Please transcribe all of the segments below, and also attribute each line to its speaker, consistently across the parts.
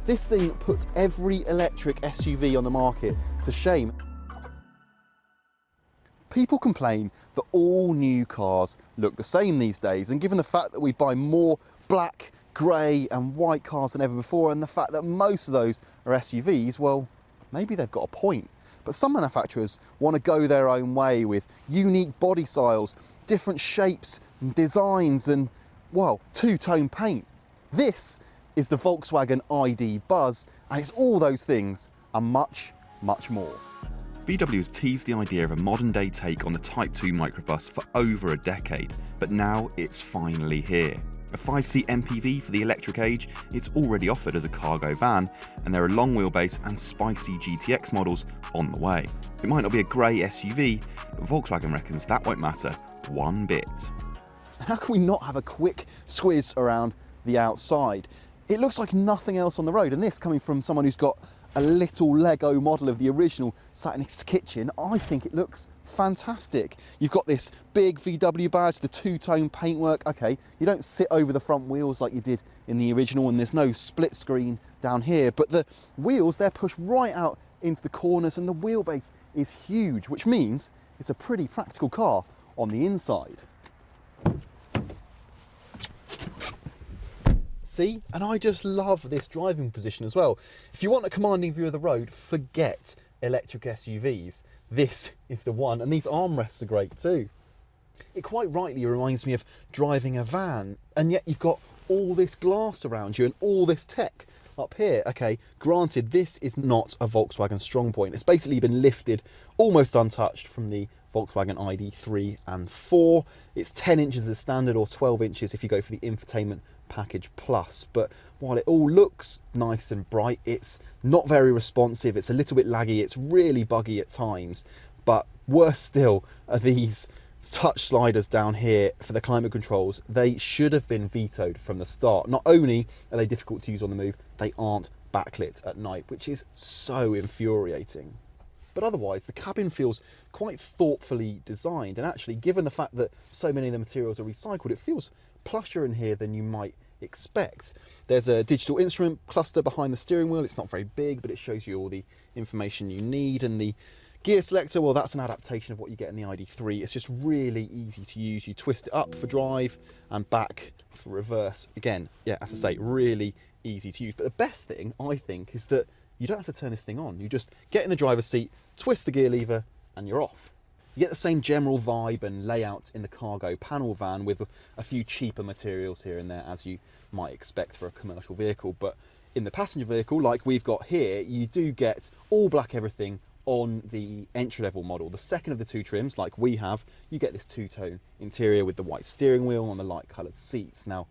Speaker 1: This thing puts every electric SUV on the market to shame. People complain that all new cars look the same these days, and given the fact that we buy more black, grey and white cars than ever before, and the fact that most of those are SUVs, well, maybe they've got a point. But some manufacturers want to go their own way with unique body styles, different shapes and designs, and, well, two-tone paint. This is the Volkswagen ID Buzz, and it's all those things and much, much more.
Speaker 2: VW has teased the idea of a modern-day take on the Type 2 microbus for over a decade, but now it's finally here. A 5-seat MPV for the electric age, it's already offered as a cargo van, and there are long wheelbase and spicy GTX models on the way. It might not be a grey SUV, but Volkswagen reckons that won't matter one bit.
Speaker 1: How can we not have a quick squiz around the outside? It looks like nothing else on the road, and this coming from someone who's got a little Lego model of the original sat in his kitchen, I think it looks fantastic. You've got this big VW badge, the two-tone paintwork. Okay, you don't sit over the front wheels like you did in the original, and there's no split screen down here, but the wheels, they're pushed right out into the corners, and the wheelbase is huge, which means it's a pretty practical car on the inside. See? And I just love this driving position as well. If you want a commanding view of the road, forget electric SUVs. This is the one, and these armrests are great too. It quite rightly reminds me of driving a van, and yet you've got all this glass around you and all this tech up here. Okay, granted, this is not a Volkswagen strong point. It's basically been lifted almost untouched from the Volkswagen ID 3 and 4. It's 10 inches as standard, or 12 inches if you go for the infotainment package plus. But while it all looks nice and bright, it's not very responsive, it's a little bit laggy, it's really buggy at times. But worse still are these touch sliders down here for the climate controls. They should have been vetoed from the start. Not only are they difficult to use on the move, they aren't backlit at night, which is so infuriating. But otherwise, the cabin feels quite thoughtfully designed, and actually, given the fact that so many of the materials are recycled, it feels plusher in here than you might expect. There's a digital instrument cluster behind the steering wheel. It's not very big, but it shows you all the information you need. And the gear selector, well, that's an adaptation of what you get in the ID3. It's just really easy to use. You twist it up for drive and back for reverse. Again, yeah, as I say, really easy to use. But the best thing, I think, is that you don't have to turn this thing on. You just get in the driver's seat, twist the gear lever, and you're off. You get the same general vibe and layout in the cargo panel van, with a few cheaper materials here and there, as you might expect for a commercial vehicle. But in the passenger vehicle, like we've got here, you do get all black everything on the entry-level model. The second of the two trims, like we have, you get this two-tone interior with the white steering wheel and the light-coloured seats. Now,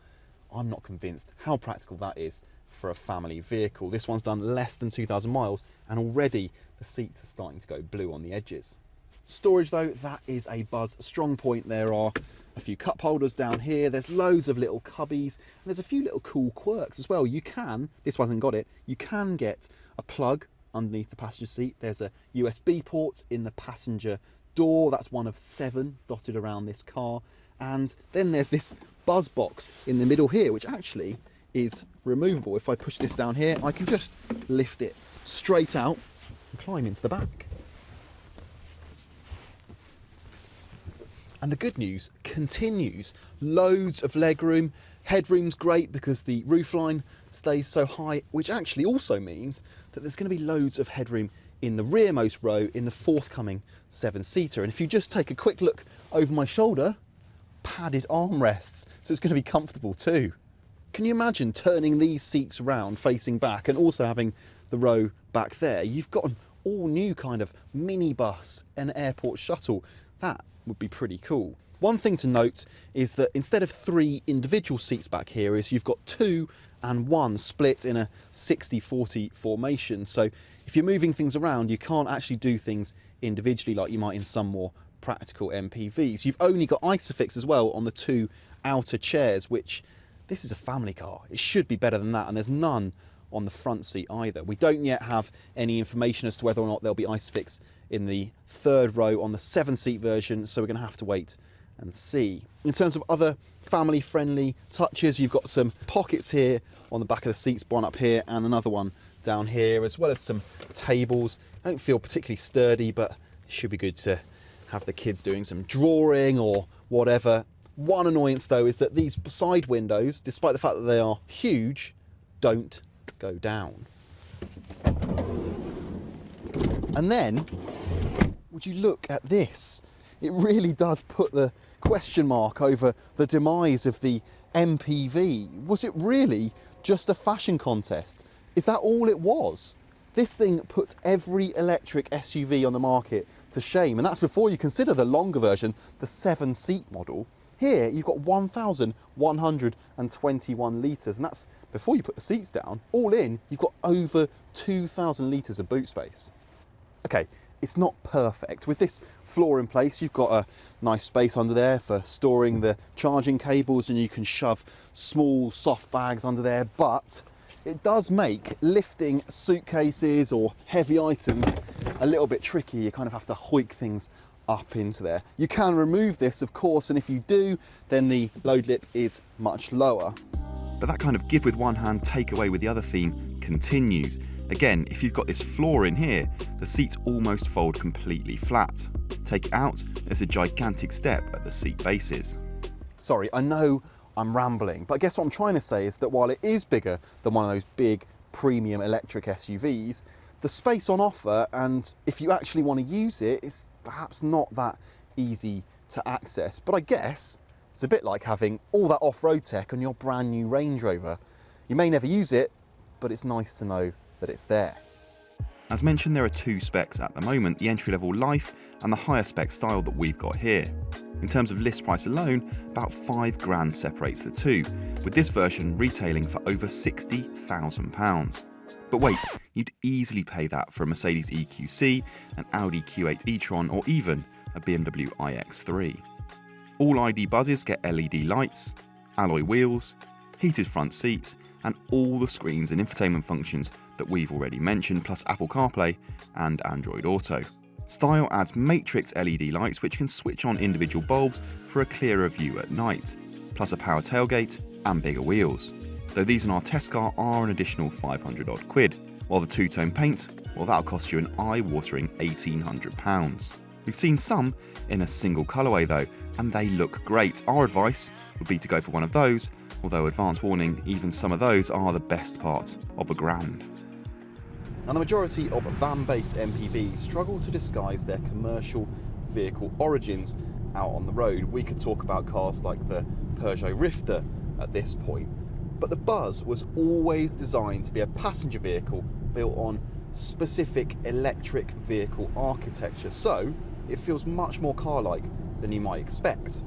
Speaker 1: I'm not convinced how practical that is for a family vehicle. This one's done less than 2,000 miles, and already the seats are starting to go blue on the edges. Storage though, that is a Buzz strong point. There are a few cup holders down here, there's loads of little cubbies, and there's a few little cool quirks as well. You can, this one hasn't got it, you can get a plug underneath the passenger seat. There's a USB port in the passenger door, that's one of 7 dotted around this car. And then there's this Buzz box in the middle here, which actually is removable. If I push this down here, I can just lift it straight out and climb into the back. And the good news continues. Loads of legroom. Headroom's great because the roofline stays so high, which actually also means that there's going to be loads of headroom in the rearmost row in the forthcoming 7-seater. And if you just take a quick look over my shoulder, padded armrests, so it's going to be comfortable too. Can you imagine turning these seats around facing back and also having the row back there? You've got an all new kind of minibus and airport shuttle. That would be pretty cool. One thing to note is that instead of 3 individual seats back here, is you've got 2 and 1 split in a 60-40 formation. So if you're moving things around, you can't actually do things individually like you might in some more practical MPVs. You've only got Isofix as well on the 2 outer chairs, which, this is a family car. It should be better than that, and there's none on the front seat either. We don't yet have any information as to whether or not there'll be Isofix in the 3rd row on the 7-seat version, so we're going to have to wait and see. In terms of other family-friendly touches, you've got some pockets here on the back of the seats, one up here and another one down here, as well as some tables. Don't feel particularly sturdy, but it should be good to have the kids doing some drawing or whatever. One annoyance though is that these side windows, despite the fact that they are huge, don't go down. And then, would you look at this? It really does put the question mark over the demise of the MPV. Was it really just a fashion contest? Is that all it was? This thing puts every electric SUV on the market to shame, and that's before you consider the longer version, the 7-seat model. Here you've got 1,121 litres, and that's before you put the seats down. All in, you've got over 2,000 litres of boot space. Okay, it's not perfect. With this floor in place, you've got a nice space under there for storing the charging cables, and you can shove small soft bags under there, but it does make lifting suitcases or heavy items a little bit tricky. You kind of have to hoik things up into there. You can remove this, of course, and if you do, then the load lip is much lower.
Speaker 2: But that kind of give with one hand, take away with the other theme continues. Again, if you've got this floor in here, the seats almost fold completely flat. Take it out, there's a gigantic step at the seat bases.
Speaker 1: Sorry, I know I'm rambling, but I guess what I'm trying to say is that while it is bigger than one of those big premium electric SUVs, the space on offer, and if you actually want to use it, is perhaps not that easy to access. But I guess it's a bit like having all that off-road tech on your brand new Range Rover. You may never use it, but it's nice to know that it's there.
Speaker 2: As mentioned, there are two specs at the moment, the entry-level Life and the higher spec style that we've got here. In terms of list price alone, about £5,000 separates the two, with this version retailing for over £60,000. But wait, you'd easily pay that for a Mercedes EQC, an Audi Q8 e-tron, or even a BMW iX3. All ID buzzes get LED lights, alloy wheels, heated front seats, and all the screens and infotainment functions that we've already mentioned, plus Apple CarPlay and Android Auto. Style adds matrix LED lights which can switch on individual bulbs for a clearer view at night, plus a power tailgate and bigger wheels. Though these in our test car are an additional 500 odd quid, while the two-tone paint, well, that'll cost you an eye-watering £1,800. We've seen some in a single colourway though, and they look great. Our advice would be to go for one of those, although advance warning, even some of those are the best part of £1,000.
Speaker 1: Now, the majority of van-based MPVs struggle to disguise their commercial vehicle origins out on the road. We could talk about cars like the Peugeot Rifter at this point, but the Buzz was always designed to be a passenger vehicle built on specific electric vehicle architecture, so it feels much more car-like than you might expect.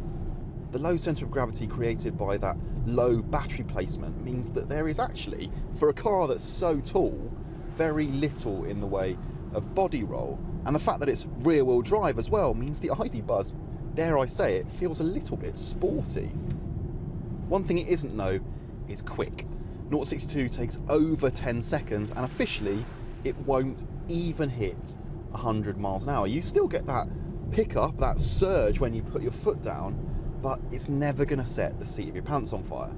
Speaker 1: The low centre of gravity created by that low battery placement means that there is actually, for a car that's so tall, very little in the way of body roll, and the fact that it's rear-wheel drive as well means the ID Buzz, dare I say it, feels a little bit sporty. One thing it isn't though is quick. 0-62 takes over 10 seconds, and officially it won't even hit 100 miles an hour. You still get that pickup, that surge when you put your foot down, but it's never going to set the seat of your pants on fire.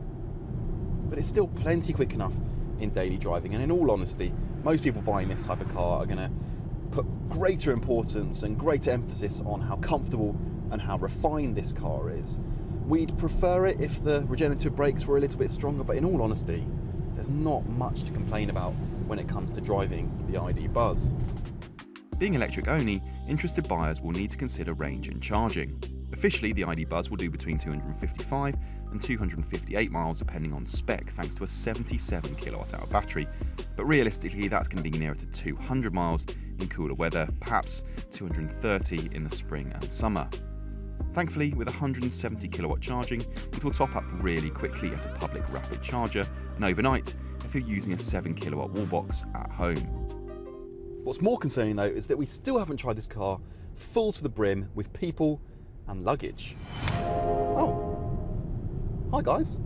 Speaker 1: But it's still plenty quick enough in daily driving, and in all honesty, most people buying this type of car are going to put greater importance and greater emphasis on how comfortable and how refined this car is. We'd prefer it if the regenerative brakes were a little bit stronger, but in all honesty, there's not much to complain about when it comes to driving the ID Buzz.
Speaker 2: Being electric only, interested buyers will need to consider range and charging. Officially, the ID Buzz will do between 255 and 258 miles depending on spec, thanks to a 77 kWh battery, but realistically that's going to be nearer to 200 miles in cooler weather, perhaps 230 in the spring and summer. Thankfully, with 170 kilowatt charging, it will top up really quickly at a public rapid charger and overnight if you're using a 7 kilowatt wall box at home.
Speaker 1: What's more concerning though is that we still haven't tried this car full to the brim with people and luggage. Oh, hi guys.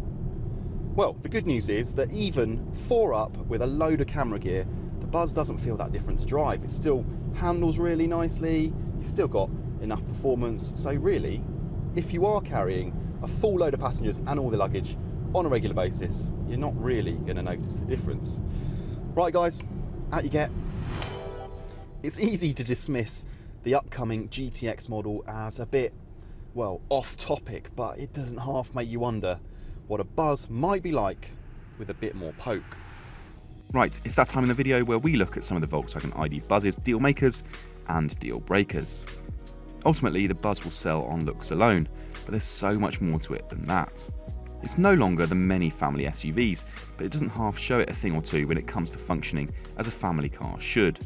Speaker 1: Well, the good news is that even 4 up with a load of camera gear, the Buzz doesn't feel that different to drive. It still handles really nicely, you've still got enough performance, so really, if you are carrying a full load of passengers and all the luggage on a regular basis, you're not really going to notice the difference. Right guys, out you get. It's easy to dismiss the upcoming GTX model as a bit, well, off topic, but it doesn't half make you wonder what a buzz might be like with a bit more poke.
Speaker 2: Right, it's that time in the video where we look at some of the Volkswagen ID buzz's deal makers and deal breakers. Ultimately, the buzz will sell on looks alone, but there's so much more to it than that. It's no longer the many family SUVs, but it doesn't half show it a thing or two when it comes to functioning as a family car should.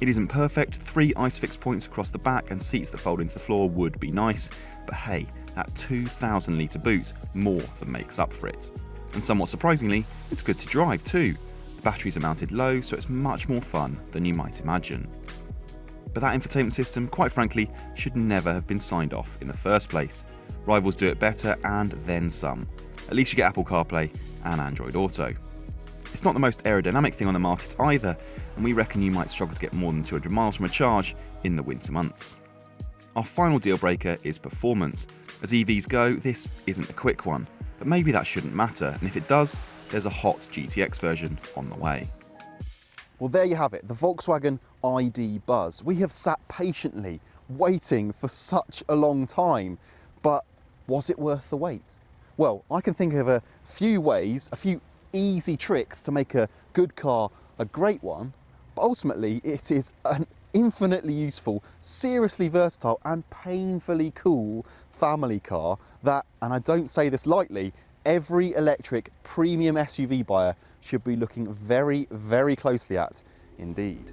Speaker 2: It isn't perfect, 3 ISOFIX points across the back and seats that fold into the floor would be nice, but hey, that 2,000 litre boot more than makes up for it. And somewhat surprisingly, it's good to drive too. The batteries are mounted low, so it's much more fun than you might imagine. But that infotainment system, quite frankly, should never have been signed off in the first place. Rivals do it better and then some. At least you get Apple CarPlay and Android Auto. It's not the most aerodynamic thing on the market either, and we reckon you might struggle to get more than 200 miles from a charge in the winter months. Our final deal breaker is performance. As EVs go, this isn't a quick one, but maybe that shouldn't matter, and if it does, there's a hot GTX version on the way.
Speaker 1: Well, there you have it, the Volkswagen ID buzz. We have sat patiently waiting for such a long time, but was it worth the wait? Well, I can think of a few ways, a few easy tricks to make a good car a great one, but ultimately it is an infinitely useful, seriously versatile and painfully cool family car that, and I don't say this lightly, every electric premium SUV buyer should be looking very, very closely at indeed.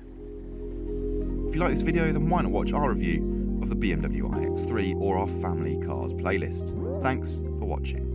Speaker 2: If you like this video, then why not watch our review of the BMW iX3 or our family cars playlist. Thanks for watching.